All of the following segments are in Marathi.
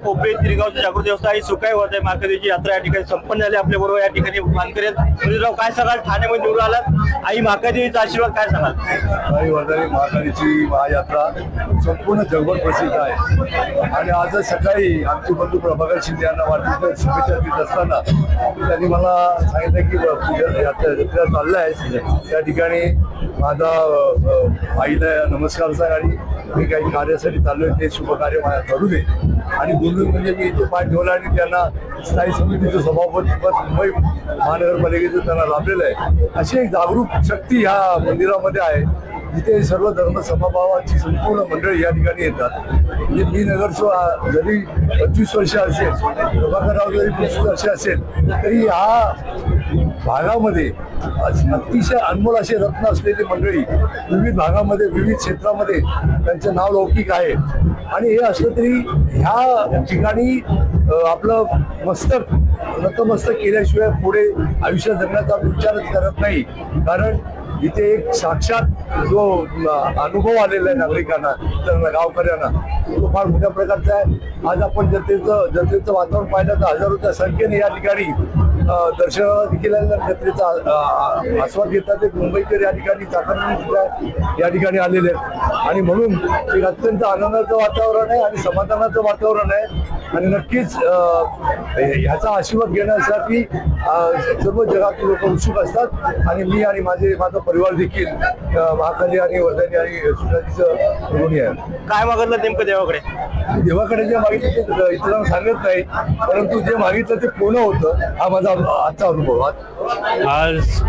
कोपरी त्रिगावचे जागृत देवस्थान आणि सुकाई वर्धे महाकालीची यात्रा या ठिकाणी संपन्न झाली. आपल्या बरोबर या ठिकाणी मानकरी आहेत. काय सांगाल, ठाण्यामध्ये निवडून आलात, आई महाकालीचा आशीर्वाद काय सांगाल? सुकाई वर्धे महाकालीची महायात्रा संपूर्ण जगभर प्रसिद्ध आहे आणि आज सकाळी आमचे बंधू प्रभाकर शिंदे यांना वाढदिवसाच्या शुभेच्छा देत असताना त्यांनी मला सांगितलं की यात्रा चाललं आहे, त्या ठिकाणी माझा आईला नमस्कार सांग आणि मी काही कार्यासाठी चाललोय ते शुभ कार्य मला करू दे. आणि बोलून म्हणजे मी इथे पाय ठेवला आणि त्यांना स्थायी समितीचं सभापतीपद मुंबई महानगरपालिकेचं त्यांना लाभलेलं आहे. अशी एक जागरूक शक्ती ह्या मंदिरामध्ये आहे जिथे सर्व धर्म समभावाची संपूर्ण मंडळी या ठिकाणी येतात. म्हणजे मी नगरसेवक जरी 25 वर्ष असेल, प्रभाकरराव जरी 25 वर्ष असेल, तरी ह्या भागामध्ये अतिशय अनमोल असे रत्न असलेली मंडळी विविध भागामध्ये विविध क्षेत्रामध्ये त्यांचं नाव लौकिक आहे. आणि हे असलं तरी ह्या ठिकाणी आपलं मस्तक नतमस्तक केल्याशिवाय पुढे आयुष्य जगण्याचा विचारच करत नाही. कारण इथे एक साक्षात जो अनुभव आलेला आहे नागरिकांना, इतरांना, गावकऱ्यांना, तो फार मोठ्या प्रकारचा आहे. आज आपण जत्रेचं वातावरण पाहिलं तर हजारोच्या संख्येने या ठिकाणी दर्शनाला देखील जत्रेचा आस्वाद घेतात. एक मुंबईकर या ठिकाणी चाकरमानी या ठिकाणी आलेले आहेत आणि म्हणून एक अत्यंत आनंदाचं वातावरण आहे आणि समाधानाचं वातावरण आहे. आणि नक्कीच ह्याचा आशीर्वाद घेण्यासाठी सर्व जगातील लोक उत्सुक असतात आणि मी आणि माझा परिवार देखील महाकाली आणि वर्धनी आणि सुशांतीचं ऋणी आहे. काय मागितलं नेमकं देवाकडे? देवाकडे जे मागितलं ते इतरांना सांगत नाही, परंतु जे मागितलं ते पूर्ण होतं. हा माझा आजचा अनुभव. आज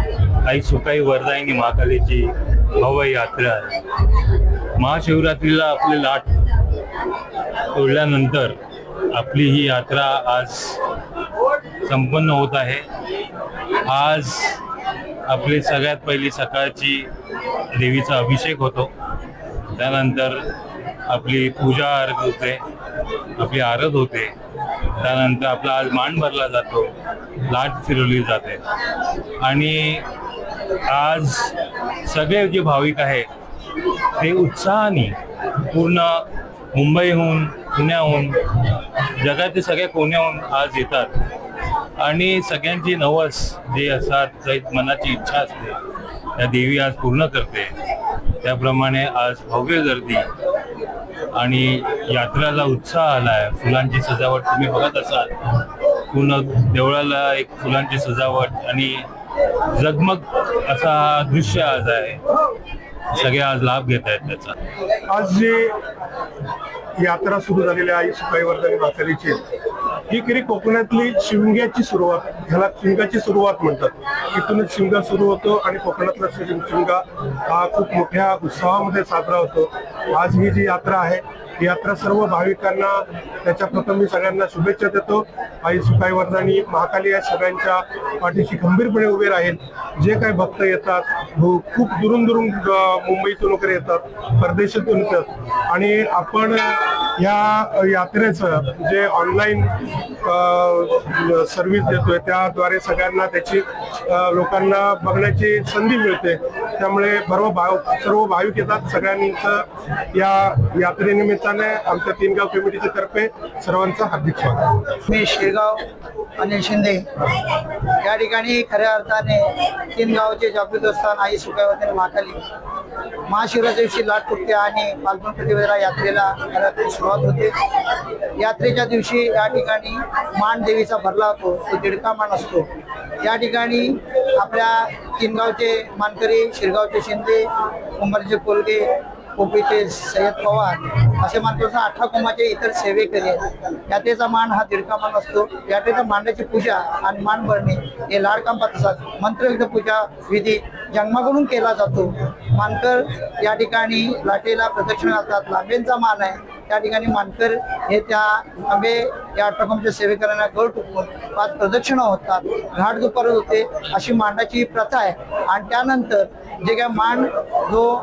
आई सुकाई वर्धायनी महाकालीची भव्य यात्रा आहे. महाशिवरात्रीला आपले लाट तोडल्यानंतर आपली ही यात्रा आज संपन्न होत आहे. आज आपली सगळ्यात पहिली सकाळची देवीचा अभिषेक होतो, त्यानंतर आपली पूजा अर्घ होते, आपली आरत होते, त्यानंतर आपला आज मान भरला जातो, लाट फिरवली जाते आणि आज सगळे जे भाविक आहेत ते उत्साहाने पूर्ण मुंबईहून, पुण्याहून, जगातील सगळ्या कोण्याहून आज येतात आणि सगळ्यांची नवस जे असतात, मनाची इच्छा असते, त्या देवी आज पूर्ण करते. त्याप्रमाणे आज भव्य गर्दी आणि यात्रेला उत्साह आलाय. फुलांची सजावट तुम्ही बघत असाल, पूर्ण देवळाला एक फुलांची सजावट आणि जगमग असा दृश्य आज आहे. सगळे आज लाभ घेत आहेत त्याचा. आज जे यात्रा सुरू झालेली आहे सुकाई वर्धनी महाकालीची, ही खरी कोकणातली शिमग्याची सुरुवात, ह्याला शिमग्याची सुरुवात म्हणतात. इथूनच शिमगा सुरू होतो आणि कोकणातला शिमगा हा खूप मोठ्या उत्साहामध्ये साजरा होतो. आज ही जी यात्रा आहे, ही यात्रा सर्व भाविकांना त्याच्या प्रथम मी सगळ्यांना शुभेच्छा देतो. आई सुकाई वर्धनी महाकाली या सगळ्यांच्या पाठीशी खंबीरपणे उभे राहील. जे काही भक्त येतात, खूप दुरून मुंबईतून वगैरे येतात, परदेशातून येतात आणि आपण या यात्रेचं जे ऑनलाईन सर्व्हिस देतोय त्याद्वारे सगळ्यांना त्याची लोकांना बघण्याची संधी मिळते. त्यामुळे सर्व भाविक येतात. सगळ्यांचं या यात्रेनिमित्ताने आमच्या तीनगाव कमिटीच्या तर्फे सर्वांचं हार्दिक स्वागत. मी शिरगाव अनिल शिंदे या ठिकाणी खऱ्या अर्थाने तीनगावचे जागृत देवस्थान आई सुकाई वर्धनी महाकाली महाशिवरात्रीच्या दिवशी लाट फुटते आणि फाल्गुन प्रतिपदेला यात्रेला सुरुवात होते. यात्रेच्या दिवशी या ठिकाणी मान देवीचा भरला होतो, तो दीडका मान असतो. या ठिकाणी आपल्या तीनगावचे मानकरी, शिरगावचे शिंदे, उंबरचे कोलगे, कोपरीचे सय्यद पवार असे मानकरी 18 कोमाचे इतर सेवेकरी आहेत. यात्रेचा मान हा दीडका मान असतो. यात्रेचा मांडाची पूजा आणि मान भरणे हे लाडकांपात असतात. मंत्रयुक्त पूजा विधी जन्माकडून केला जातो. मानकर या ठिकाणी लाटेला प्रदक्षिण घालतात. लांबेंचा मान आहे, त्या ठिकाणी मानकर हे त्या आंबे या 18 कोमाच्या सेवेकऱ्यांना गळ टुकून 5 प्रदक्षिणा होतात. घाट दुपार होते अशी मांडाची प्रथा आहे. आणि त्यानंतर जे काय मान जो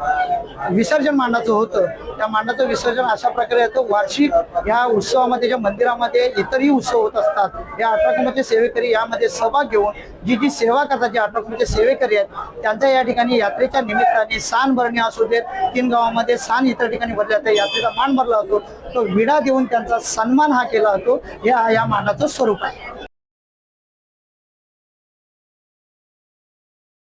विसर्जन मांडाचं होतं, त्या मांडाचं विसर्जन अशा प्रकारे येतो वार्षिक ह्या उत्सवामध्ये ज्या मंदिरामध्ये इतरही उत्सव होत असतात या 18 कुंभाचे सेवेकरी यामध्ये सहभाग घेऊन जी सेवा करतात, जे 18 कुंभाचे सेवेकरी आहेत त्यांच्या या ठिकाणी यात्रेच्या निमित्ताने सान भरणे असू देत, 3 गावामध्ये सान इतर ठिकाणी भरले जाते, यात्रेचा मान भरला होतो, तो विडा देऊन त्यांचा सन्मान हा केला जातो. हे या मानाचं स्वरूप आहे.